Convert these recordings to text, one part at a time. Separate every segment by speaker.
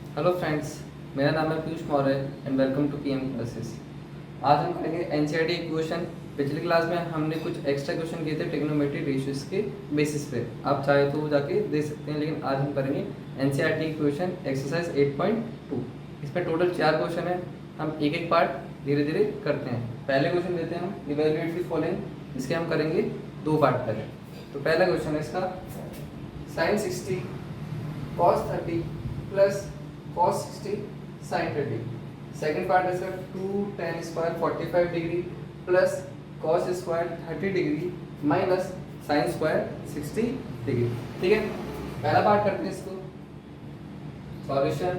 Speaker 1: Hello friends, मेरा नाम है Piyush Maurya and welcome to PM classes. आज हम करेंगे एनसीईआरटी इक्वेशन। पिछली क्लास में हमने कुछ एक्स्ट्रा क्वेश्चन किए थे ट्रिग्नोमेट्री रेशियोज के बेसिस पे। आप चाहे तो जाके दे सकते हैं, लेकिन आज हम करेंगे एनसीईआरटी इक्वेशन एक्सरसाइज 8.2। इसमें टोटल 4 क्वेश्चन है। हम एक एक पार्ट धीरे धीरे करते हैं। पहले क्वेश्चन देते हैं हम, इवेल्युएट द फॉलोइंग। इसके हम करेंगे 2 पार्ट पहले। तो पहला क्वेश्चन है इसका, sine 60 cos 30 plus cos 60 sin 30। Second part है इसका 2 tan square 45 degree plus cos square 30 degree minus sin square 60 degree. ठीक है, पहला पार्ट करते हैं इसको। सॉल्यूशन,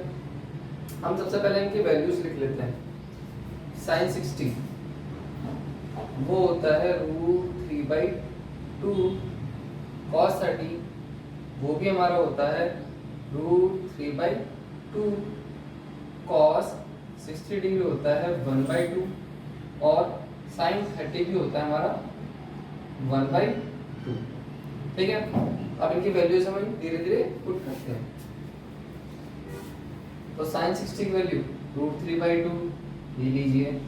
Speaker 1: हम सबसे पहले इनकी वैल्यूज लिख लेते हैं। sin 60 वो होता है √3/2, cos 30 वो भी हमारा होता है √3/2, cos 60 डिग्री होता है 1/2 और sin 30 भी होता है हमारा 1/2। ठीक है, अब इनकी वैल्यूज हम धीरे धीरे पुट करते हैं। तो sin 60 की वैल्यू √3/2 ये लीजिए,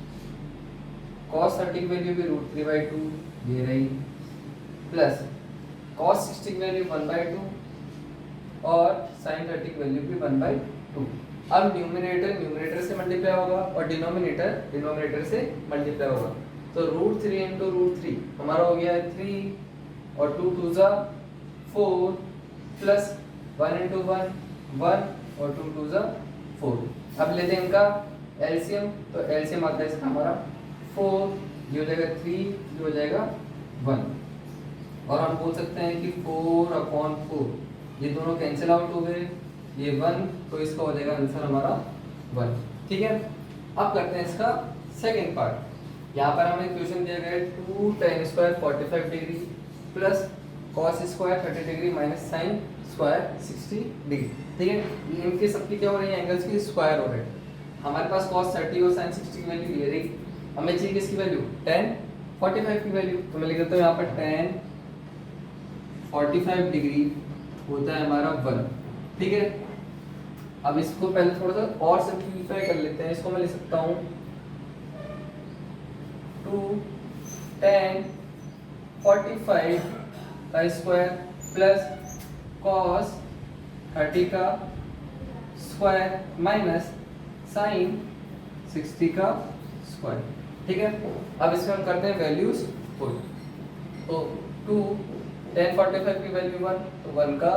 Speaker 1: cos 30 की वैल्यू भी √3/2 ये रही, प्लस cos 60 की वैल्यू 1/2 और sin 30 की वैल्यू भी 1/2। अब न्यूमरेटर से मल्टीप्लाई होगा और डिनोमिनेटर से मल्टीप्लाई होगा। तो √3 इंटू √3 हमारा हो गया है 3 और 2 2 जा 4 प्लस 1 इंटू 1 1 और 2 2 जा 4। अब लेते हैं इनका एलसीएम। तो एलसीएम आता है इसका हमारा 4, ये हो जाएगा 3, ये हो जाएगा 1। और हम बोल सकते हैं कि 4/4 ये दोनों कैंसिल आउट हो गए, ये 1, तो इसका हो जाएगा आंसर हमारा 1। ठीक है, अब करते हैं इसका सेकंड पार्ट। यहाँ पर हमें क्वेश्चन दिया गया है 2 tan square 45 degree plus cos square 30 degree minus sin square 60 degree. ठीक है, इनके सबकी क्या हो रही है, एंगल्स की स्क्वायर हो रहे हैं। हमारे पास cos 30 और sin 60 की वैल्यू ये रही। हमें चाहिए किसकी वैल्यू, tan 45 की वैल्यू। तो मैं लिख देता हूँ यहाँ पर tan 45 डिग्री होता है हमारा 1। ठीक है, अब इसको पहले थोड़ा सा और सिंपलीफाई कर लेते हैं। इसको मैं लिख सकता हूँ 2 tan 45 का स्क्वायर प्लस cos 30 का स्क्वायर माइनस sin 60 का स्क्वायर। ठीक है, अब इसमें हम करते हैं वैल्यूज पुट। तो 2 tan 45 की वैल्यू 1, तो 1 का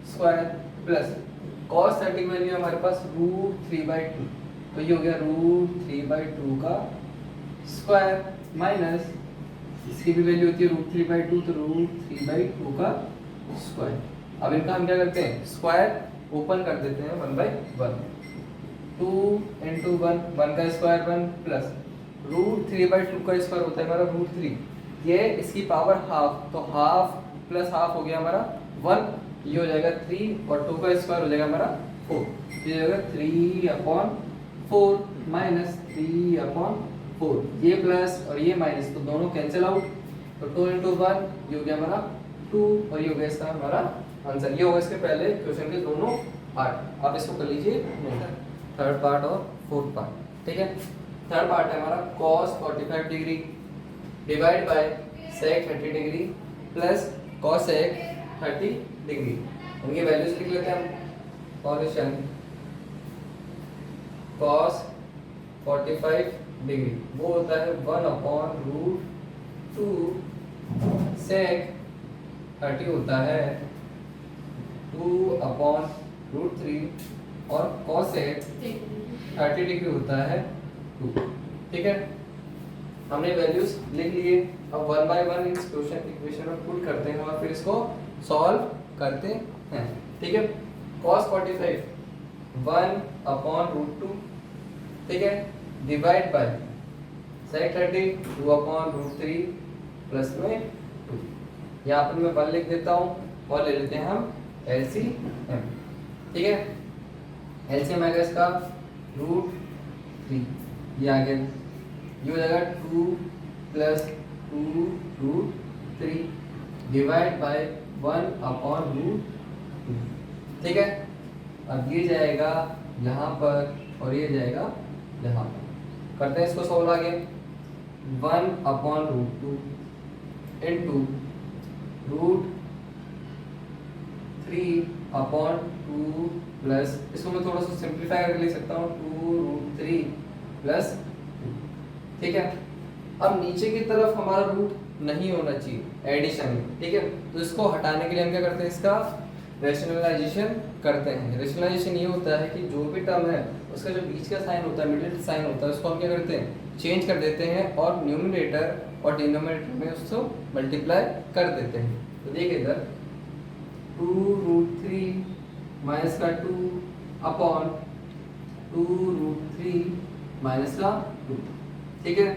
Speaker 1: स्क्वायर प्लस cos 30 की वैल्यू हमारे पास √3/2, तो ये हो गया √3/2 का स्क्वायर माइनस इसकी भी वैल्यू होती है √3/2, तो √3/2 का स्क्वायर। अब इनका हम क्या करते हैं, स्क्वायर ओपन कर देते हैं 1/1। 2 इंटू 1, 1 का स्क्वायर 1 प्लस √3/2 का स्क्वायर होता है हमारा √3, ये इसकी पावर हाफ, तो हाफ प्लस हाफ हो गया हमारा 1, ये हो जाएगा 3 और 2 का स्क्वायर हो जाएगा हमारा 4, ये हो जाएगा 3/4 माइनस 3/4, ये प्लस और ये माइनस तो दोनों कैंसिल आउट। तो 2 इंटू 1 ये हो गया हमारा 2 और ये हो गया इसका हमारा आंसर। ये होगा इसके पहले क्वेश्चन के दोनों पार्ट। आप इसको कर लीजिए थर्ड पार्ट और फोर्थ पार्ट। ठीक है, थर्ड पार्ट है हमारा cos 45 degree divide by sec 30 degree plus cos 30 degree. उनकी वैल्यूज लिख लेते हैं हम। सॉल्यूशन, cos 45 डिग्री वो होता है 1/√2, sec 30 होता है 2/√3 और cos 30 डिग्री होता है 2। ठीक है, हमने वैल्यूज लिख लिए। अब 1 बाय 1 इस क्वेश्चन इक्वेशन में पुट करते हैं और फिर इसको सॉल्व करते हैं। ठीक है, cos 45 1/√2, ठीक है, डिवाइड बाय sec 30 2/√3 प्लस में 2। यहाँ पर मैं 1 लिख देता हूँ और ले लेते हैं हम LCM। ठीक है, LCM आएगा इसका √3, ये आ गया, ये हो जाएगा 2 प्लस 2√3 डिवाइड बाय 1/√2। ठीक है, अब ये जाएगा यहाँ पर और ये जाएगा यहाँ पर। करते हैं इसको सॉल्व आगे। 1/√2 इंटू √3/2 प्लस, इसको मैं थोड़ा सा सिंप्लीफाई करके लिख सकता हूँ 2√3 प्लस 2। ठीक है, अब नीचे की तरफ हमारा रूट नहीं होना चाहिए एडिशन में। ठीक है, तो इसको हटाने के लिए हम क्या करते हैं, इसका रैशनलाइजेशन करते हैं। रैशनलाइजेशन ये होता है कि जो भी टर्म है उसका जो बीच का साइन होता है, मिडिल साइन होता है, उसको हम क्या करते हैं, चेंज कर देते हैं और न्यूमरेटर और डिनोमिनेटर में उसको मल्टीप्लाई कर देते हैं। तो देखिए इधर 2√3 माइनस का 2 अपॉन 2√3 माइनस का 2। ठीक है,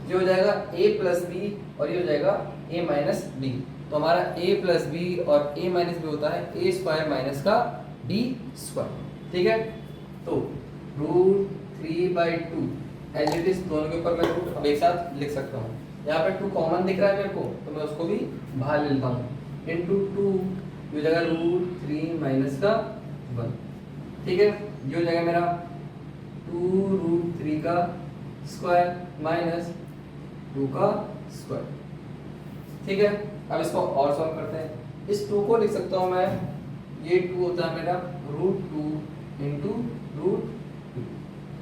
Speaker 1: ये हो जाएगा a प्लस बी और ये हो जाएगा a माइनस बी। तो हमारा a प्लस बी और a माइनस बी होता है a स्क्वायर माइनस का b स्क्वायर। ठीक है, तो √3/2 एज इट इज, दोनों के ऊपर मैं रूट अब एक साथ लिख सकता हूँ। यहाँ पे 2 कॉमन दिख रहा है मेरे को, तो मैं उसको भी बाहर ले लेता हूँ। इंटू 2 ये हो जाएगा √3 माइनस का 1। ठीक है, ये हो जाएगा मेरा 2√3 का स्क्वायर माइनस 2 का स्क्वायर। ठीक है, अब इसको और सॉल्व करते हैं। इस 2 को लिख सकता हूँ मैं, ये 2 होता है मेरा √2 इंटू √2।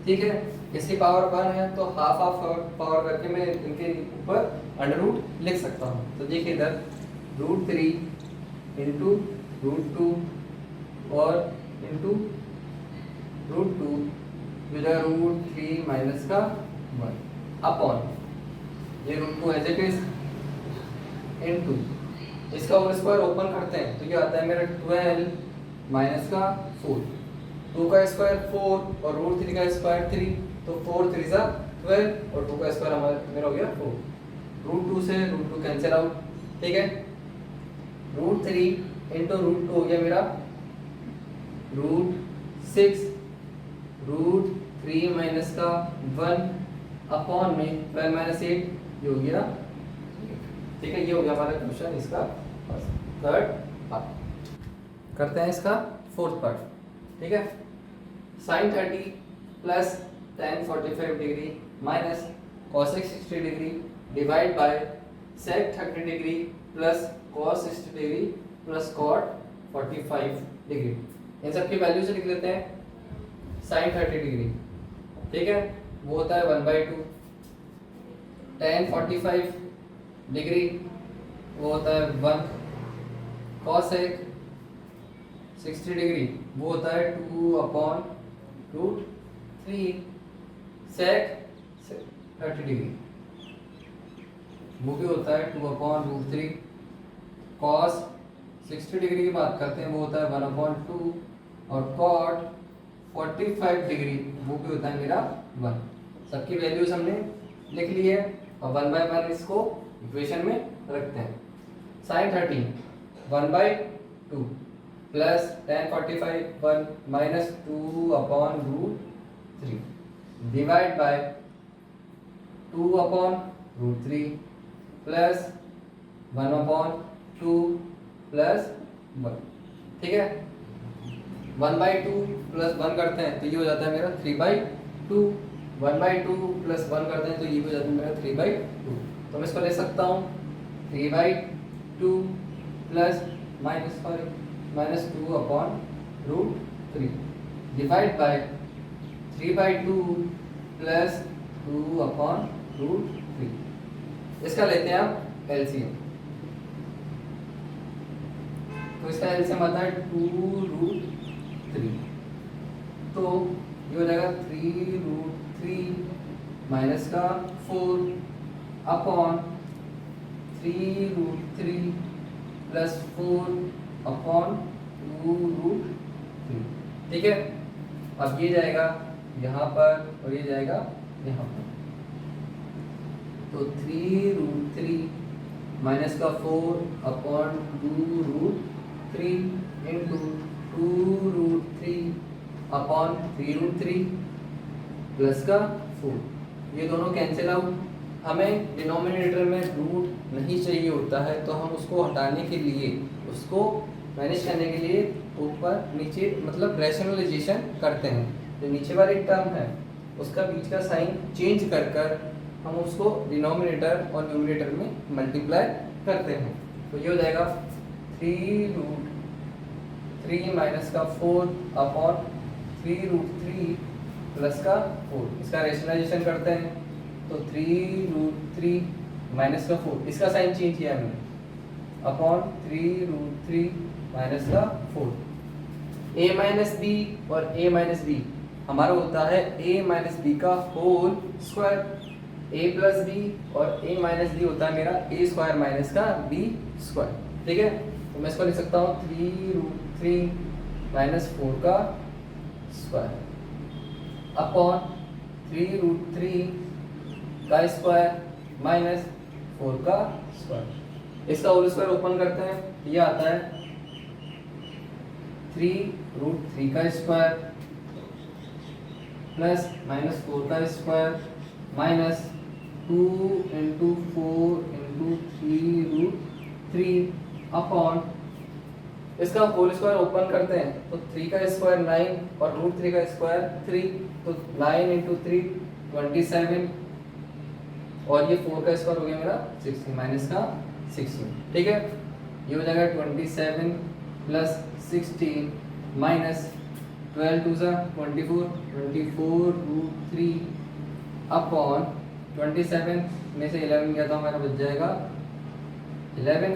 Speaker 1: ठीक है, इसकी पावर 1 है तो हाफ हाफ पावर करके मैं इनके ऊपर अंडर लिख सकता हूँ। तो देखिए इधर √3 इंटू √2 और इंटू √2 जो है √3 माइनस का 1 अपॉन ये √2 एज इट इज इंटू इसका होल स्क्वायर ओपन करते हैं तो ये आता है मेरा 12 माइनस का 4। 2 का स्क्वायर 4 और √3 का स्क्वायर 3, तो 4 3 जा 12 और 2 का स्क्वायर हमारा मेरा हो गया 4। √2 से √2 कैंसिल आउट। ठीक है, √3 इंटू √2 हो गया मेरा √6 √3 माइनस का 1 अपॉन में 12 माइनस 8 ये हो गया। ठीक है, ये हो गया हमारा क्वेश्चन इसका थर्ड पार्ट। करते हैं इसका फोर्थ पार्ट। ठीक है, sin 30 plus tan 45 degree minus cos 60 degree divide by sec 30 degree plus cos 60 degree plus cot 45 degree. इन सब की वैल्यू से लिख लेते हैं। sin 30 डिग्री, ठीक है, वो होता है 1/2। tan 45 डिग्री वो होता है 1। cos 60 डिग्री वो होता है 2/√3। sec 30 डिग्री वो भी होता है 2/√3। cos 60 डिग्री की बात करते हैं वो होता है 1/2 और cot 45 डिग्री वो भी होता है मेरा 1। सबकी वैल्यूज हमने लिख ली है और 1/1 इसको इक्वेशन में रखते हैं। sin 30 1/2 plus tan 45 1 minus 2/√3 divide by 2/√3 plus 1/2 plus 1। ठीक है, 1/2 प्लस 1 करते हैं तो ये हो जाता है मेरा 3/2। 1/2 प्लस 1 करते हैं तो ये हो जाता है मेरा 3/2। तो मैं इसको ले सकता हूँ 3/2 plus minus 2/√3 divide by 3/2 plus 2/√3। इसका लेते हैं आप एलसीएम। तो इसका एलसीएम आता है 2√3, तो ये हो जाएगा 3√3 माइनस का 4 अपॉन 3√3 प्लस 4 अपॉन 2√3। ठीक है, अब ये जाएगा यहाँ पर और ये जाएगा यहाँ पर, तो 3√3 माइनस का 4 अपॉन 2√3 इंटू 2√3 अपॉन 3√3 प्लस का 4। ये दोनों कैंसिल आउट। हमें डिनोमिनेटर में रूट नहीं चाहिए होता है तो हम उसको हटाने के लिए उसको मैनेज करने के लिए ऊपर नीचे मतलब रैशनलाइजेशन करते हैं। जो नीचे वाली टर्म है उसका बीच का साइन चेंज कर कर हम उसको डिनोमिनेटर और न्यूमरेटर में मल्टीप्लाई करते हैं। तो ये हो जाएगा 3√3 माइनस का 4 अपॉन 3√3 प्लस का 4। इसका रेशनलाइजेशन करते हैं तो 3√3 माइनस का 4, इसका साइन चेंज किया हमने, अपॉन 3√3 माइनस का 4। a माइनस बी और a माइनस बी हमारा होता है a माइनस बी का whole square, a plus B और a माइनस बी होता है मेरा a स्क्वायर माइनस का b स्क्वायर। ठीक है, तो मैं इसको लिख सकता हूँ 3√3 माइनस 4 का स्क्वायर अपॉन 3√3 का स्क्वायर माइनस 4 का स्क्वायर। इसका होल स्क्वायर ओपन करते हैं, ये आता है 3√3 का स्क्वायर प्लस माइनस 4 का square minus 2 into 4 into 3√3 upon इसका होल स्क्वायर ओपन करते हैं तो 3 का स्क्वायर 9 और √3 का स्क्वायर 3, तो 9 इंटू 3 27 और ये 4 का स्क्वायर हो गया मेरा 16 माइनस का 16। ठीक है, ये हो जाएगा 27 प्लस 16 माइनस 12 टू ज़ा 24√3 अपॉन 27 में से 11 गया तो हमारा बच जाएगा 11।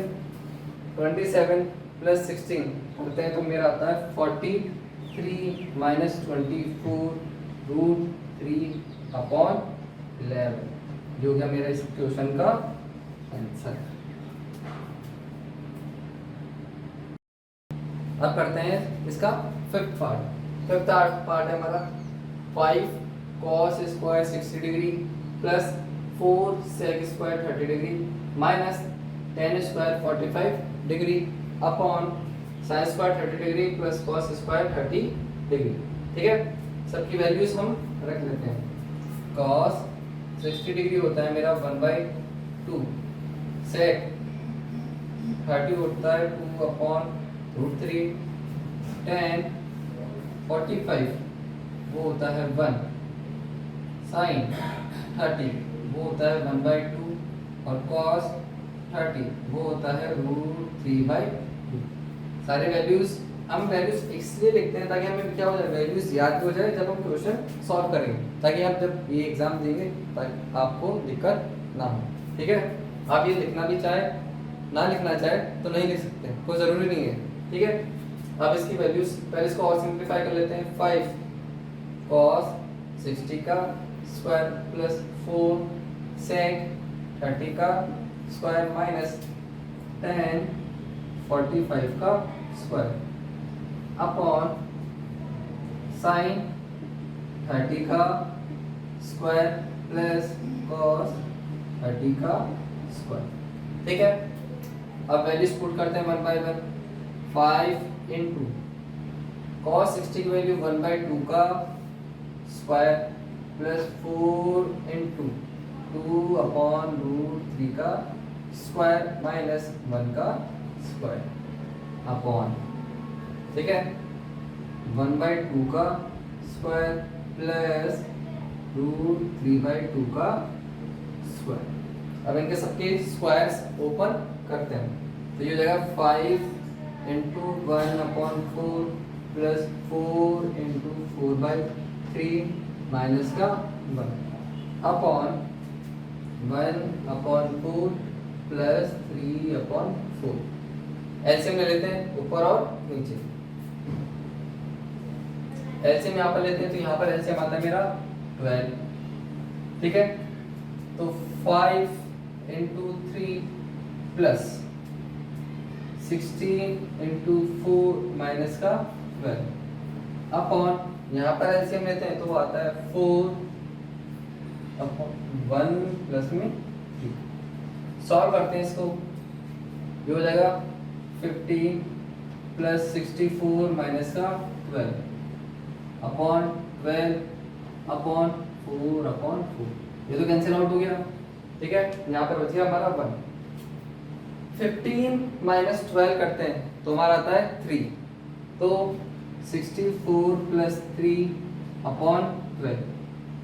Speaker 1: 27 प्लस 16 करते हैं तो मेरा आता है 43 माइनस 24√3 अपॉन 11, जो हो गया मेरा इस क्वेश्चन का आंसर। अब करते हैं इसका फिफ्थ पार्ट। फिफ्थ पार्ट है हमारा 5 cos square 60 degree plus 4 sec square 30 degree minus 10 square 45 degree upon sin square 30 degree plus cos square 30 degree. ठीक है, सबकी वैल्यूज हम रख लेते हैं। cos 60 डिग्री होता है मेरा 1/2, sec 30 होता है 2 अपॉन √3, tan 45 वो होता है 1, sin 30 वो होता है 1/2 और cos 30 वो होता है √3/2। सारे वैल्यूज हम वैल्यूज इसलिए लिखते हैं ताकि हमें क्या हो जाए, वैल्यूज याद हो जाए जब हम क्वेश्चन सॉल्व करेंगे, ताकि आप जब ये एग्जाम देंगे ताकि आपको दिक्कत ना हो। ठीक है, आप ये लिखना भी चाहे ना लिखना चाहे तो नहीं लिख सकते, कोई ज़रूरी नहीं है। ठीक है, अब इसकी वैल्यूज पहले इसको और सिंप्लीफाई कर लेते हैं। 5 cos 60 का स्क्वायर प्लस 4 sec 30 का स्क्वायर माइनस 10 45 का स्क्वायर अपॉन sin 30 का स्क्वायर प्लस cos 30 का स्क्वायर। ठीक है, अब वैल्यूज पुट करते हैं 1 बाय 1। 5 इंटू cos 60 की वैल्यू 1/2 का स्क्वायर प्लस 4 इंटू 2 अपॉन √3 का स्क्वायर माइनस 1 का स्क्वायर अपॉन, ठीक है, 1/2 का स्क्वायर प्लस √3/2 का स्क्वायर। अब इनके सबके स्क्वायर्स ओपन करते हैं तो ये हो जाएगा 5 इंटू 1/4 प्लस 4 इंटू 4/3 माइनस का 1 अपॉन 1/4 प्लस 3/4। एलसीएम ले लेते हैं ऊपर और नीचे। एलसीएम यहाँ पर लेते हैं तो यहाँ पर एलसीएम आता है मेरा 12। ठीक है, तो 5 इंटू 3 प्लस 16 इंटू 4 माइनस का 12 अपॉन यहाँ पर एलसीएम लेते हैं तो वो आता है 4 अपॉन 1 प्लस में 3। सॉल्व करते हैं इसको, ये हो जाएगा 15 प्लस 64 माइनस का 12 अपॉन 12 अपॉन 4 ये तो कैंसिल आउट हो गया। ठीक है, यहाँ पर बच गया हमारा 1। 15 माइनस 12 करते हैं तो हमारा आता है 3, तो 64 प्लस 3 अपॉन 12,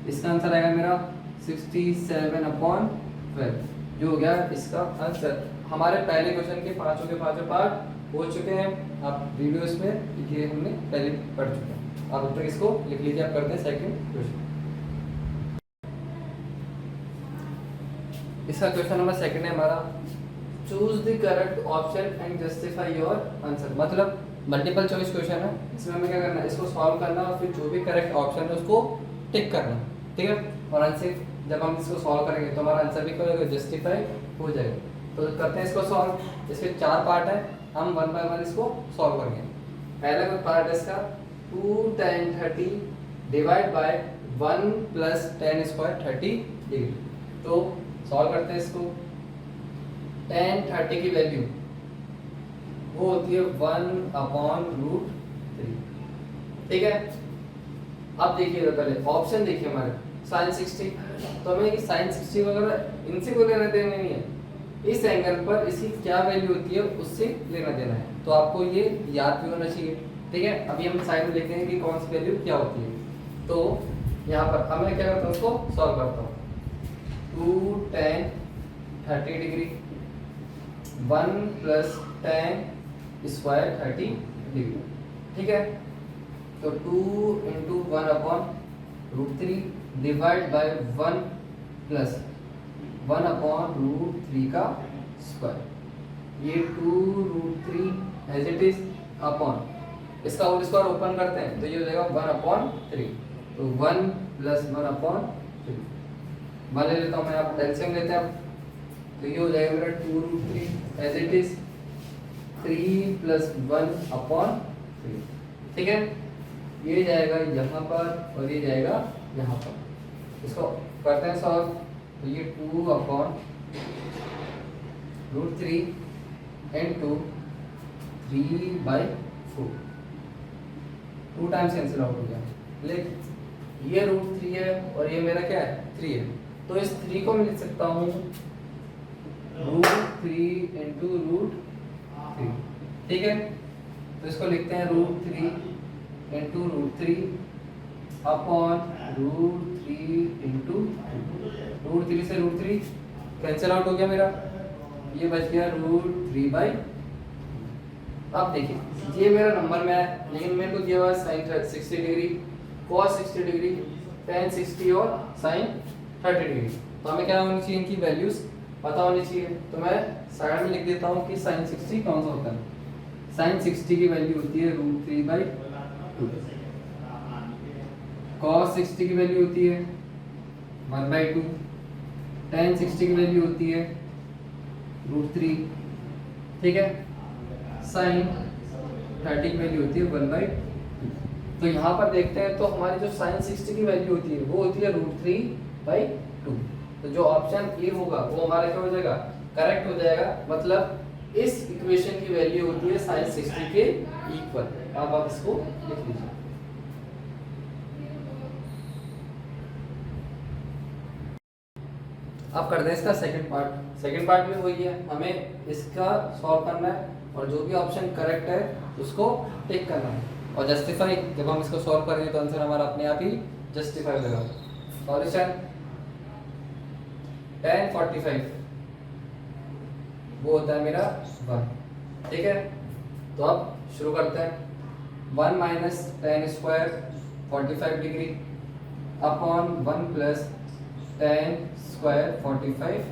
Speaker 1: इसका आंसर आएगा मेरा 67 अपॉन 12, जो हो गया इसका आंसर। हमारे पहले क्वेश्चन के पांचों पार्ट हो चुके हैं, आप वीडियोस में ये हमने पहले पढ़ चुके हैं। आप अब तक इसको लिख लीजिए। आप करते हैं सेकंड क्वेश्चन। इसका क्वेश्चन नंबर सेकंड है हमारा, choose the correct option and justify your answer. मतलब मल्टीपल चॉइस क्वेश्चन है, इसमें हमें क्या करना है, इसको सॉल्व करना और फिर जो भी करेक्ट ऑप्शन है उसको टिक करना, ठीक है। और आंसर जब हम इसको सॉल्व करेंगे तो हमारा आंसर भी क्या होगा, जस्टिफाई हो जाएगा। तो करते हैं इसको सॉल्व। इसके 4 पार्ट है, हम 1 बाय 1 इसको सॉल्व करेंगे। पहला पार्ट है इसका 2 tan 30 divide by 1 plus tan square 30 degree. तो सॉल्व करते हैं इसको। tan 30 की वैल्यू वो होती है 1 अपॉन रूट 3, ठीक है। अब देखिए पहले ऑप्शन देखिए हमारे sin 60, तो हमें sin 60 वगैरह इनसे कोई लेना देना नहीं है, इस एंगल पर इसकी क्या वैल्यू होती है उससे लेना देना है, तो आपको ये याद भी होना चाहिए, ठीक है। अभी हम साइड में देखते हैं कि कौन सी वैल्यू क्या होती है। तो यहाँ पर अब मैं क्या करता हूँ, उसको सॉल्व करता हूँ। 2 tan 30 degree 1 plus tan square 30 degree, ठीक है। तो 2 into 1 upon root 3 divide by 1 plus 1 upon root 3 का स्क्वायर, ये 2 root 3 as it is upon इसका होल स्क्वायर ओपन करते हैं तो ये हो जाएगा 1 अपॉन 3, तो 1 प्लस 1 अपॉन 3, 1 ले लेता हूँ मैं, आप एलसीएम लेते हैं आप, तो ये हो जाएगा मेरा 2 root 3 as it is 3 plus 1 upon 3, ठीक है। ये जाएगा यहाँ पर और ये जाएगा यहाँ पर, इसको करते हैं सॉल्व। तो ये 2 upon root 3 into 3 by 4, 2 times cancel out हो गया, लेकिन ये रूट 3 है और ये मेरा क्या है 3 है, तो इस 3 को मैं लिख सकता हूँ रूट 3 इंटू रूट 3, ठीक है। तो इसको लिखते हैं root 3 into root 3 upon root 3 into root 3 से रूट 3 कैंसिल आउट हो गया मेरा, ये बच गया रूट 3 बाई। अब देखिए ये मेरा नंबर में है, लेकिन मेरे को दिया हुआ sine 60 degree, cos 60 degree, tan 60 और साइन 30 डिग्री, तो हमें क्या होनी चाहिए, इनकी वैल्यूज पता होनी चाहिए। तो मैं साइड में लिख देता हूँ कि साइन 60 कौन सा होता है। साइन 60 की वैल्यू होती है रूट 3 बाई 2, कॉस 60 की वैल्यू होती है 1 बाई 2, tan 60 की वैल्यू होती है रूट 3, ठीक है। साइन 30 की वैल्यू होती है 1 बाई 2। तो यहाँ पर देखते हैं तो हमारी जो साइन 60 की वैल्यू होती है वो होती है रूट 3 बाई 2, तो जो ऑप्शन ए होगा वो हमारा क्या हो जाएगा, करेक्ट हो जाएगा। मतलब इस इक्वेशन की वैल्यू होती है साइन 60 के इक्वल। अब आप इसको लिख लीजिए। अब करते हैं इसका सेकंड पार्ट। सेकंड पार्ट भी वही है, हमें इसका सॉल्व करना है और जो भी ऑप्शन करेक्ट है उसको टिक करना है और जस्टिफाई। जब हम इसको सॉल्व करेंगे तो आंसर हमारा अपने आप ही जस्टिफाई हो जाएगा। सॉल्यूशन tan 45 वो होता है मेरा 1, ठीक है। तो अब शुरू करते हैं। 1 minus tan square 45 degree upon 1 plus tan square 45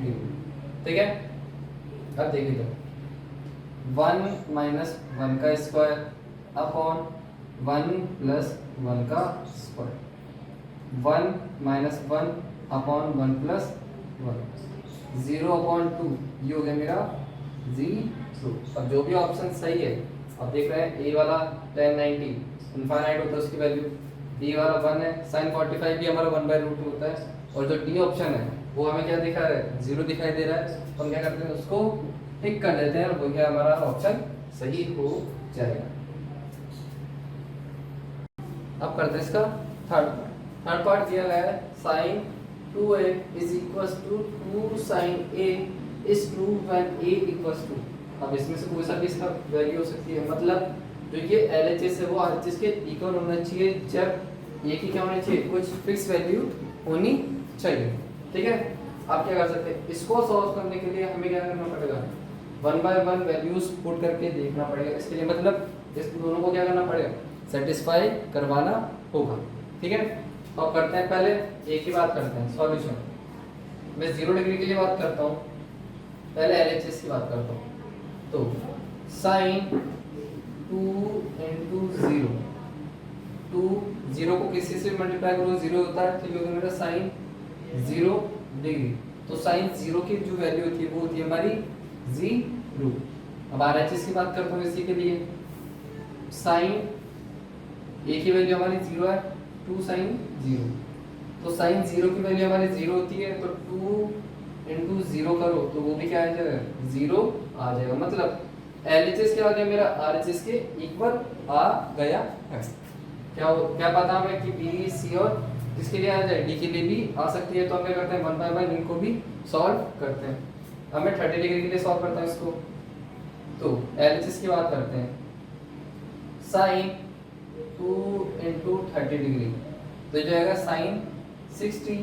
Speaker 1: degree, ठीक है। अब देखिए तो 1 माइनस 1 का स्क्वायर अपॉन 1 प्लस 1 का square, 1 minus 1 upon 1 plus 1, 0 upon 2, ये हो गया मेरा 0। अब जो भी ऑप्शन सही है, अब देख रहे हैं ए वाला tan 90 इनफाइनाइट होता है उसकी वैल्यू, बी वाला 1 है, साइन 45 भी हमारा 1 बाई रूट होता है, और जो डी ऑप्शन है वो हमें क्या दिखा रहा है, 0 दिखाई दे रहा है। तो हम क्या करते हैं, उसको टिक कर देते हैं और वो क्या हमारा ऑप्शन सही हो जाएगा। अब करते हैं इसका थर्ड पार्ट दिया गया है sine 2a is equal to 2 sine a is true when a equals to. अब इसमें से कोई सा भी इसका वैल्यू हो सकती है, मतलब जो ये LHS है वो RHS के इक्वल होना चाहिए जब a की क्या होनी चाहिए, कुछ फिक्स वैल्यू होनी चाहिए। ठीक है, आप क्या कर सकते हैं, इसको सॉल्व करने के लिए हमें क्या करना पड़ेगा, 1 बाय 1 वैल्यूज पुट करके देखना पड़ेगा। इसके लिए मतलब इस दोनों को क्या करना पड़ेगा, सेटिस्फाई करवाना होगा। ठीक है, तो अब करते हैं, पहले एक ही बात करते हैं सॉल्यूशन। मैं 0 डिग्री के लिए बात करता हूँ, पहले LHS की बात करता हूँ। तो साइन 2 इंटू 0, 2 0 को किसी से मल्टीप्लाई करो 0 होता है, तो ये होगा मेरा साइन 0 डिग्री। तो साइन 0 की जो वैल्यू होती है वो होती है हमारी 0। अब RHS की बात करता हूँ इसी के लिए, साइन a की वैल्यू हमारी 0 है, 2 साइन 0। तो साइन 0 की वैल्यू हमारी 0 होती है, तो 2 इंटू 0 करो तो वो भी क्या आ जाएगा, 0 आ जाएगा। मतलब LHS क्या आ गया मेरा, RHS के इक्वल आ गया है। क्या पता हमें कि B, C और जिसके लिए आ जाए D के लिए भी आ सकती है। तो हम क्या करते हैं, 1 बाय 1 इनको भी सॉल्व करते हैं। अब मैं 30 डिग्री के लिए सॉल्व करता हूँ इसको। तो LHS की बात करते हैं, साइन 2 इंटू 30 डिग्री, तो जो आएगा साइन 60,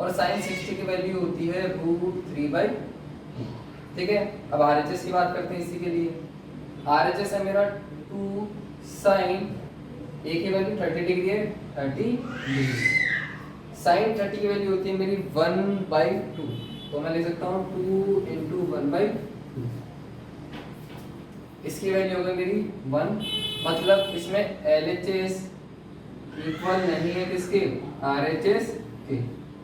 Speaker 1: और साइन 60 की वैल्यू होती है √3/2। ठीक है, अब RHS की बात करते हैं इसी के लिए, RHS है मेरा 2 साइन a की वैल्यू 30 डिग्री है, 30 डिग्री। साइन 30 की वैल्यू होती है मेरी 1/2, तो मैं लिख सकता हूँ 2 इंटू 1/2। इसकी वैल्यू होगी मेरी 1, मतलब इसमें LHS इक्वल नहीं है किसके, RHS के।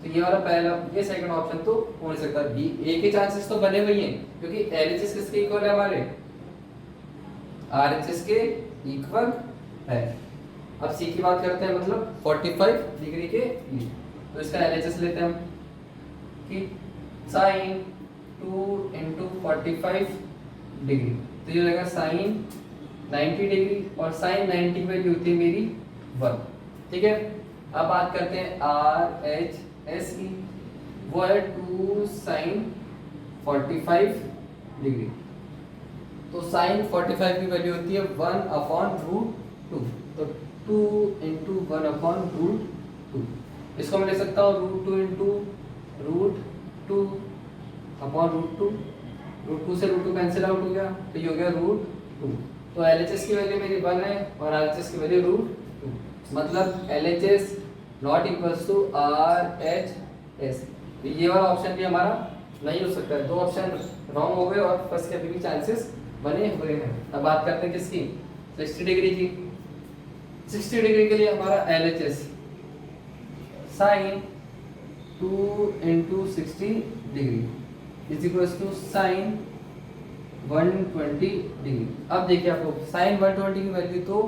Speaker 1: तो ये वाला पहला, ये सेकंड ऑप्शन तो हो नहीं सकता। बी, ए के चांसेस तो बने हुए हैं क्योंकि LHS किसके इक्वल है, हमारे RHS के इक्वल है। अब सी की बात करते हैं, मतलब 45 डिग्री के लिए, तो इसका LHS लेते हैं हम कि साइन 2 इंटू 45 डिग्री, तो ये हो जाएगा साइन 90 डिग्री, और साइन 90 की वैल्यू होती है मेरी 1। ठीक है, अब बात करते हैं RHS की, वो है 2 साइन 45 डिग्री। तो साइन 45 की वैल्यू होती है 1/√2, तो 2 इंटू 1/√2। इसको मैं ले सकता हूँ √2 इंटू √2 अपॉन √2। √2 से √2 कैंसिल आउट हो गया, तो ये हो गया √2। तो LHS की वैल्यू मेरी 1 है और RHS की वैल्यू √2, मतलब LHS not equals to RHS। तो ये वाला ऑप्शन भी हमारा नहीं हो सकता है, 2 ऑप्शन रॉन्ग हो गए और फर्स्ट के भी चांसेस बने हुए हैं। अब बात करते हैं किसकी, 60 डिग्री की। 60 डिग्री के लिए हमारा LHS sine 2 into 60 degree is equals to sine 120 degree. अब देखिए, आपको साइन 120 की वैल्यू तो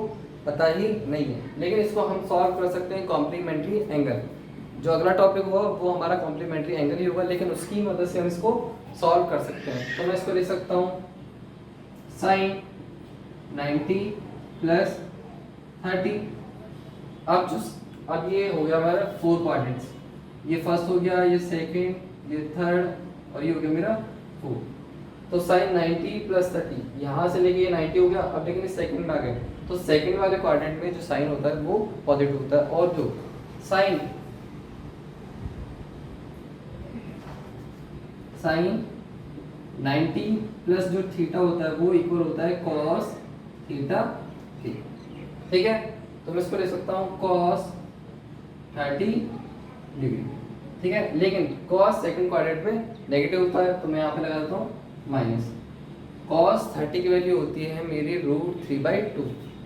Speaker 1: पता ही नहीं है, लेकिन इसको हम सॉल्व कर सकते हैं कॉम्प्लीमेंट्री एंगल। जो अगला टॉपिक होगा वो हमारा कॉम्प्लीमेंट्री एंगल ही होगा, लेकिन उसकी मदद से हम इसको सॉल्व कर सकते हैं। तो मैं इसको ले सकता हूँ साइन 90 प्लस 30। अब ये हो गया हमारा 4 क्वाड्रेंट्स, ये फर्स्ट हो गया, ये सेकंड, ये थर्ड, और ये हो गया मेरा 4। तो साइन 90 प्लस 30 यहाँ से लेके ये 90 हो गया। अब लेकिन इस सेकंड में आ गए, तो सेकंड वाले क्वाड्रेंट में जो साइन होता है वो पॉजिटिव होता है, और जो साइन 90 प्लस जो थीटा होता है वो इक्वल होता है कॉस थीटा के। ठीक है, तो मैं इसको ले सकता हूँ कॉस 30 डिग्री। ठीक है, लेकिन कॉस सेकंड क्वाड्रेंट में नेगेटिव होता है, तो मैं यहाँ पे लगा देता हूँ माइनस। कॉस 30 की वैल्यू होती है मेरी √3/2,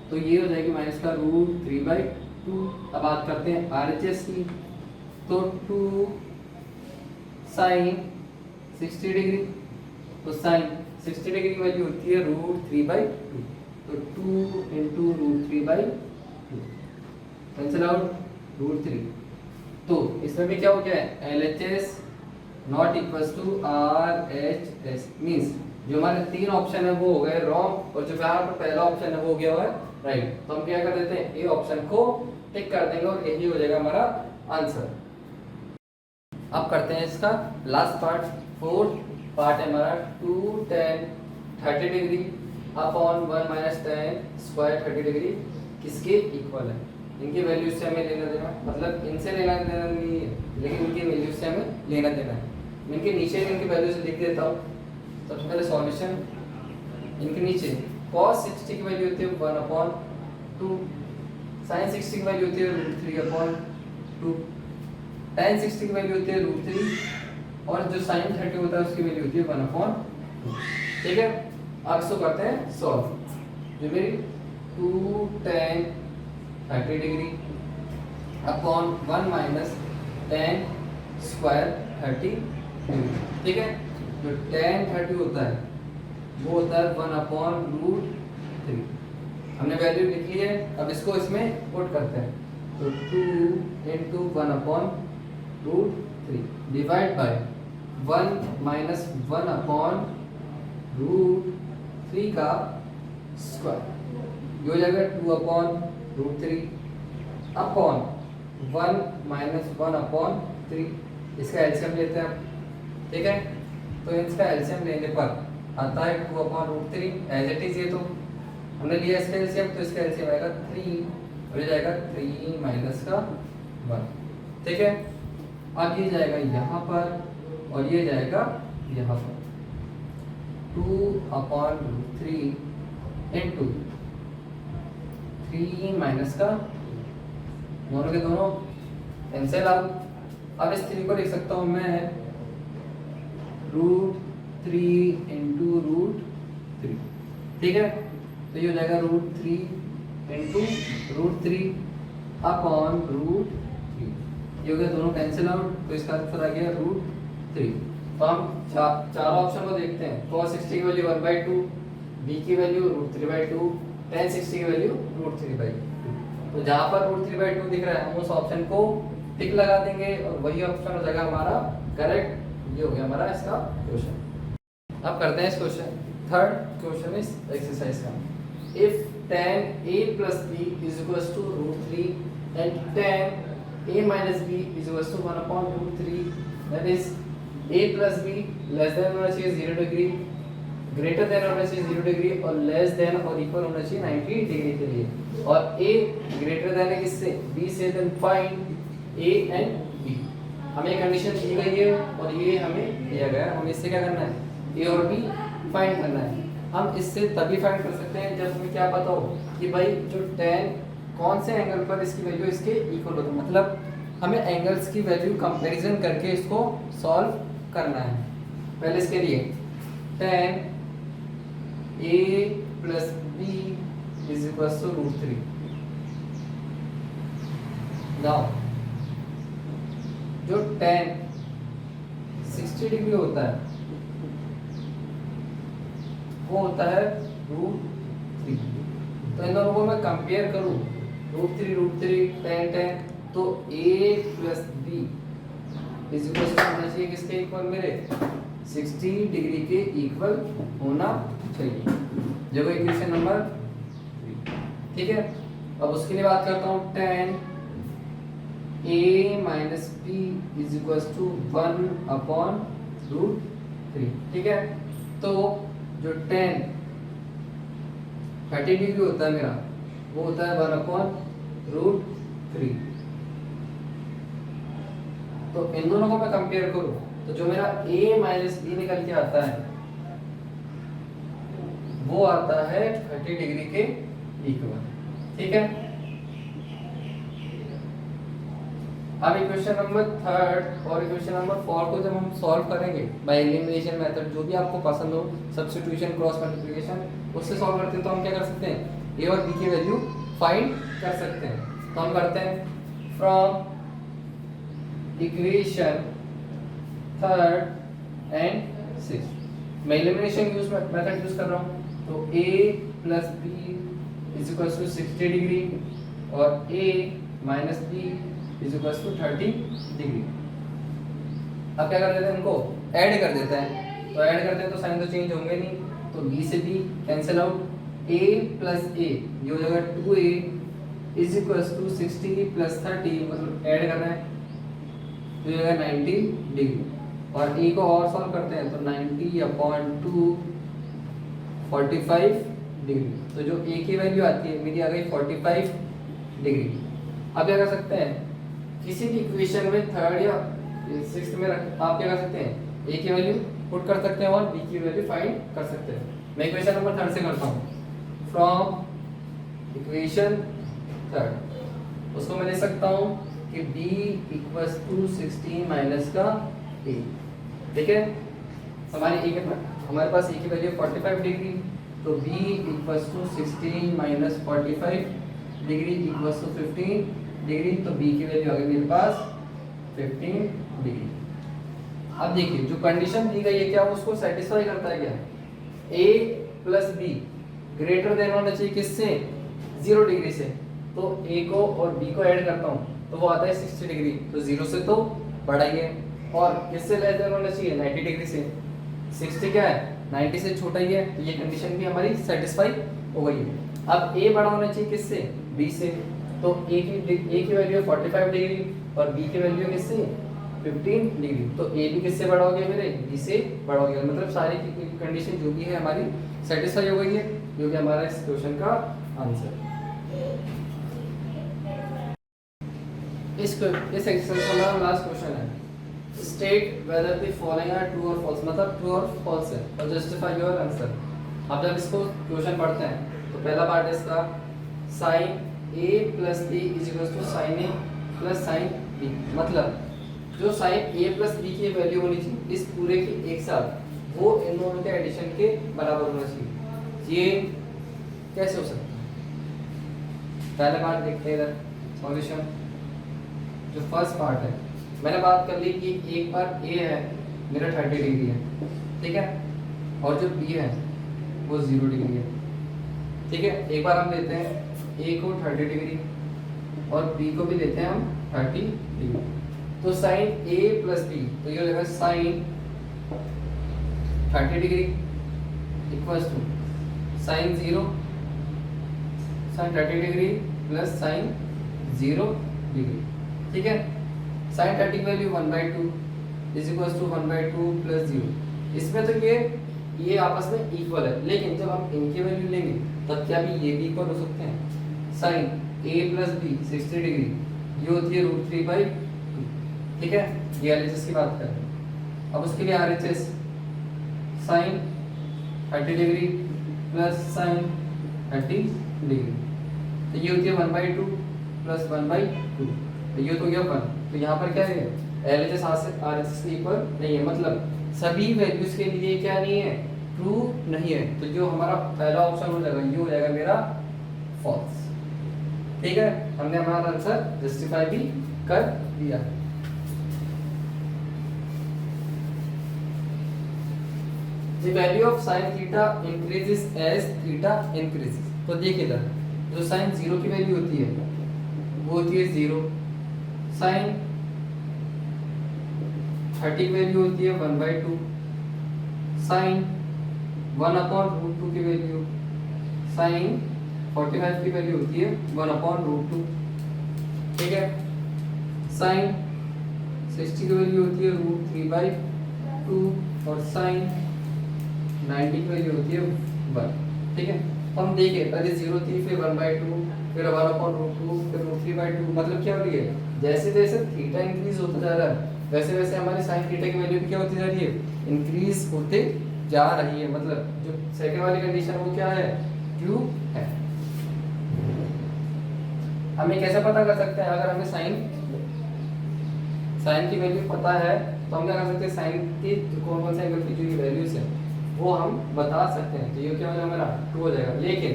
Speaker 1: तो ये हो जाएगी माइनस का √3/2। अब बात करते हैं RHS की, तो 2 साइन 60 डिग्री, तो साइन 60 डिग्री की वैल्यू होती है √3/2, तो 2 इंटू √3/2 कैंसिल आउट √3। तो इसमें भी क्या हो गया है, LHS not equals to RHS, means जो हमारे 3 ऑप्शन है वो हो गए रॉन्ग, और जो यहाँ पर पहला ऑप्शन है वो गया हुआ है राइट। तो हम क्या कर देते हैं, ए ऑप्शन को टिक कर देंगे और यही हो जाएगा हमारा आंसर। अब करते हैं इसका लास्ट पार्ट, 4 पार्ट है हमारा 2 tan 30 degree upon 1 minus tan square 30 degree किसके इक्वल है। इनकी वैल्यू से हमें लेना देना, मतलब इनसे लेना देना नहीं है, लेकिन इनकी वैल्यू से हमें लेना देना है। इनके नीचे इनकी वैल्यू से लिख देता हूँ। सबसे पहले सॉल्यूशन, इनके नीचे cos 60 की वैल्यू होती है 1/2, sin 60 की वैल्यू होती है √3/2, tan 60 की वैल्यू होती है √3 और जो sin 30 होता है उसकी वैल्यू होती है 1/2। ठीक है, अब इसको करते हैं सॉल्व। जो मेरी 2 tan 30 degree upon 1 minus tan square 30 degree. ठीक है, जो tan 30 होता है वो होता है 1/√3। हमने वैल्यू लिख ली है, अब इसको इसमें पुट करते हैं। तो 2 into 1/√3 डिवाइड बाय 1 माइनस 1/√3 का स्क्वायर, ये हो जाएगा 2/√3 अपॉन 1 माइनस 1/3। इसका एलसीएम लेते हैं आप। ठीक है, तो इसका एलसीएम लेने पर आता है 2/√3 एज इट इज। ये तो हमने लिया इसका एलसीएम, तो इसका एलसीएम आएगा 3 और ये जाएगा 3 माइनस का 1। ठीक है, अब ये जाएगा यहाँ पर और ये जाएगा यहाँ पर। 2/√3 इंटू 3 माइनस का, दोनों के दोनों कैंसिल आउट। अब इस 3 को लिख सकता हूँ मैं √3 इंटू √3। ठीक है, तो ये हो जाएगा √3 इंटू √3 अपॉन √3। ये हो गया, दोनों कैंसिल आउट, तो इसका आंसर आ गया √3। तो हम चारों ऑप्शन को देखते हैं। cos 60 की वैल्यू 1/2, b की वैल्यू √3/2, tan 60 की वैल्यू √3/2। तो जहाँ पर √3/2 दिख रहा है हम उस ऑप्शन को टिक लगा देंगे और वही ऑप्शन हो जाएगा हमारा करेक्ट। ये हो गया हमारा इसका क्वेश्चन। अब करते हैं इस क्वेश्चन। थर्ड क्वेश्चन इस एक्सरसाइज का। If tan a plus b is equals to √3 and tan a minus b is equals to 1/√3, that is a plus b less than होना चाहिए 0 डिग्री, ग्रेटर देन होना चाहिए 0 डिग्री और less than और equal होना चाहिए 90 degree के लिए। और a ग्रेटर देन है किससे, b से, then find a and b। हमें कंडीशन दी गई है और ये हमें दिया गया है। हमें इससे क्या करना है, a और b फाइंड करना है। हम इससे तभी फाइंड कर सकते हैं जब हमें क्या पता हो कि भाई जो tan कौन से एंगल पर इसकी वैल्यू इसके इक्वल होता है, मतलब हमें एंगल्स की वैल्यू कंपैरिजन करके इसको सॉल्व करना है। पहले इसके लिए tan a plus b is equals to √3। Now जो tan 60 डिग्री होता है वो होता है √3। तो इन दोनों को मैं कंपेयर करूं, √3 tan, तो a plus b is equal to होना चाहिए किसके इक्वल, मेरे 60 डिग्री के इक्वल होना चाहिए, जो कि इक्वेशन नंबर 3। ठीक है, अब उसके लिए बात करता हूँ tan a minus b is equal to 1/√3। ठीक है, तो जो tan 30 डिग्री होता है मेरा वो होता है 1/√3। तो इन दोनों को मैं कंपेयर करूं तो जो मेरा a माइनस b निकल के आता है वो आता है 30 डिग्री के इक्वल। ठीक है, अब इक्वेशन नंबर 3 और इक्वेशन नंबर 4 को जब हम सॉल्व करेंगे बाय एलिमिनेशन मेथड, जो भी आपको पसंद हो, सब्स्टिट्यूशन, क्रॉस मल्टीप्लिकेशन, उससे सॉल्व करते हैं तो हम क्या कर सकते हैं, a और b की वैल्यू फाइंड कर सकते हैं। तो हम करते हैं फ्रॉम इक्वेशन 3 एंड 6, मैं एलिमिनेशन मेथड यूज कर रहा हूँ। तो a plus b is equals to 60 degree और a minus b is equals to 30 degree. अब क्या कर देते हैं, इनको ऐड कर देते हैं। तो ऐड करते हैं तो साइन तो चेंज होंगे नहीं, तो b से b cancel out, a plus a ये हो जाएगा 2a is equals to 60 plus 30, मतलब ऐड करना है तो ये होगा 90 डिग्री। और ए को और सॉल्व करते हैं तो 90/2 45 डिग्री। तो जो ए की वैल्यू आती है मेरी आ गई 45 डिग्री। अब क्या कर सकते हैं, किसी भी इक्वेशन में थर्ड या सिक्स्थ में आप क्या कर सकते हैं, ए की वैल्यू पुट कर सकते हैं और बी की वैल्यू फाइंड कर सकते हैं। मैं इक्वेशन नंबर थर्ड से करता हूँ। फ्रॉम इक्वेशन थर्ड उसको मैं लिख सकता हूँ कि b इक्वल्स टू 16 माइनस का a। ठीक है, हमारे पास a की वैल्यू 45 डिग्री, तो b equals to 16 minus 45 degree equals to 15 degree. तो b की वैल्यू आ गई मेरे पास 15 डिग्री। अब देखिए जो कंडीशन दी गई है क्या वो उसको सेटिस्फाई करता है क्या, a plus b greater than होना चाहिए किससे, 0 डिग्री से। तो a को और b को ऐड करता हूँ तो वो आता है 60 डिग्री, तो 0 से तो बड़ा ही है। और किससे लेस देन होना चाहिए, 90 डिग्री से। 60 क्या है, 90 से छोटा ही है, तो ये कंडीशन भी हमारी सेटिस्फाई हो गई है। अब a बड़ा होना चाहिए किससे, b से। तो a की वैल्यू है 45 डिग्री और b की वैल्यू है किससे, 15 डिग्री। तो a भी किससे बड़ा हो गया मेरे, b से बड़ा हो गया। मतलब सारी कंडीशन जो भी है हमारी सेटिस्फाई हो गई है, जो कि हमारा इस क्वेश्चन का आंसर। इस एक्सरसाइज का हमारा लास्ट क्वेश्चन है, state whether the following are true और फॉल्स, मतलब ट्रू और फॉल्स है, और जस्टिफाई योर आंसर। अब जब इसको क्वेश्चन पढ़ते हैं तो पहला पार्ट है इसका, sine a plus b is equal to sine a plus sine b। मतलब जो साइन a प्लस b की वैल्यू होनी चाहिए इस पूरे की एक साथ, वो इन दोनों के एडिशन के बराबर होना चाहिए। ये कैसे हो सकता है, पहला पार्ट देखते हैं इधर सॉल्यूशन। जो फर्स्ट पार्ट है मैंने बात कर ली कि एक बार a है मेरा 30 डिग्री है, ठीक है, और जो b है वो 0 डिग्री है। ठीक है, एक बार हम लेते हैं a को 30 डिग्री और b को भी लेते हैं हम 30 डिग्री। तो साइन a प्लस b, तो ये हो जाएगा sine 30 degree equals to sine 0, sine 30 degree plus sine 0 degree. ठीक है, साइन 30 की value 1/2 is equals to 1/2 plus 0। इसमें तो ये आपस में इक्वल है, लेकिन जब हम इनकी वैल्यू लेंगे तब क्या भी ये भी इक्वल हो सकते हैं। Sine a plus b 60 degree ये होती है √3/2। ठीक है, ये एलएचएस की बात कर रहे हैं। अब उसके लिए RHS sine 30 degree plus sine 30 degree, तो ये होती है 1/2 प्लस 1/2, तो ये तो गया 1। तो यहाँ पर क्या है, एलएचएस आरएचएस के इक्वल नहीं है, मतलब सभी वैल्यूज के लिए क्या नहीं है, ट्रू नहीं है। तो जो हमारा पहला ऑप्शन हो जाएगा ये हो जाएगा मेरा फॉल्स। ठीक है, हमने हमारा आंसर जस्टिफाई भी कर दिया। The value of sin theta increases as theta increases। तो देखिए इधर जो sin 0 की वैल्यू होती है वो होती है 0, sin 30 की वैल्यू होती है 1/2, sin 1/√2 की वैल्यू, sin 45 की वैल्यू होती है 1/√2। ठीक है, sin 60 की वैल्यू होती है √3/2 और sin 90 की वैल्यू होती है 1। ठीक है, तो हम देखें पहले 0 थी, फिर 1/2, फिर 1/√2, फिर √3/2। मतलब क्या हो रही है, जैसे जैसे थीटा इंक्रीज होता जा रहा है वैसे वैसे हमारी साइन थीटा की वैल्यू भी क्या होती जा रही है, इंक्रीज होते जा रही है। मतलब जो सेकंड वाली कंडीशन वो क्या है, ट्रू है। हमें कैसे पता कर सकते हैं, अगर हमें साइन की वैल्यू पता है तो हम क्या कर सकते हैं, साइन की कौन कौन से एंगल की जो वैल्यूज है वो हम बता सकते हैं। तो ये क्या हो जाएगा मेरा ट्रू हो जाएगा। लेकिन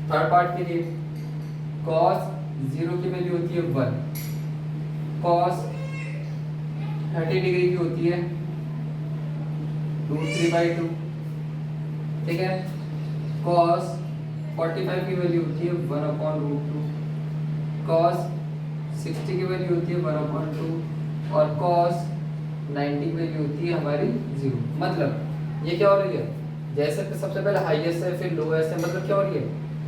Speaker 1: थर्ड पार्ट के लिए cos 0 की वैल्यू होती है 1, cos 30 डिग्री की होती है √3/2। ठीक है, cos 45 की वैल्यू होती है 1/√2, cos 60 की वैल्यू होती है 1/2 और cos 90 की वैल्यू होती है हमारी 0। मतलब ये क्या हो रही है, जैसे कि सबसे पहले हाईएस्ट है फिर लोएस्ट है, मतलब क्या हो रही है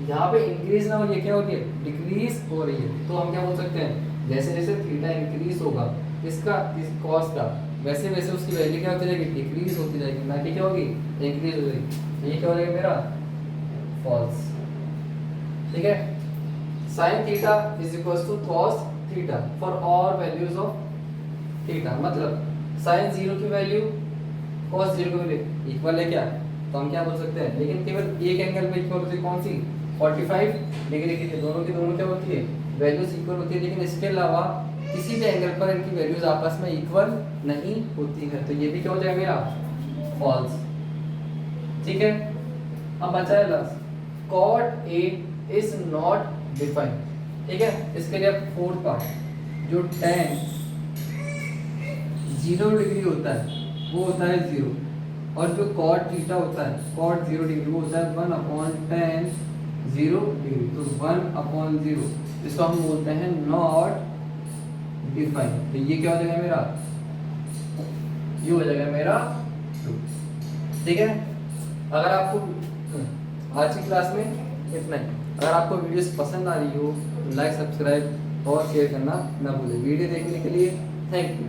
Speaker 1: यहाँ पे इंक्रीज ना हो रही है, क्या हो रही है, डिक्रीज हो रही है। तो हम क्या बोल सकते हैं, जैसे जैसे थीटा इंक्रीज होगा इसका, इस कॉस का, वैसे वैसे उसकी वैल्यू क्या होती जाएगी, डिक्रीज होती जाएगी, ना कि क्या होगी, इंक्रीज हो जाएगी। ये क्या हो जाएगा मेरा फॉल्स। ठीक है, sine theta is equal to cos theta for all values of theta. मतलब साइन 0 की वैल्यू कॉस 0 की वैल्यू इक्वल है क्या, तो हम क्या बोल सकते हैं, लेकिन केवल एक एंगल पे इक्वल होती है, कौन सी, 45 डिग्री की। दोनों की दोनों क्या होती है, वैल्यूज इक्वल होती है, लेकिन इसके अलावा किसी भी एंगल पर इनकी वैल्यूज आपस में इक्वल नहीं होती है, तो ये भी क्या हो जाएगा मेरा फॉल्स। ठीक है, अब बचा है last, cot A is not defined। ठीक है, इसके लिए फोर्थ पार्ट, जो tan 0 डिग्री होता है वो होता है 0, और जो cot थीटा होता है cot 0 डिग्री वो होता है 1/tan 0 डिग्री। तो 1/0 इसको हम बोलते हैं नॉट डिफाइंड। तो ये क्या हो जाएगा मेरा, ये हो जाएगा मेरा ट्रू। ठीक है, अगर आपको आज की क्लास में इतना ही। अगर आपको वीडियोस पसंद आ रही हो तो लाइक, सब्सक्राइब और शेयर करना ना भूलें। वीडियो देखने के लिए थैंक यू।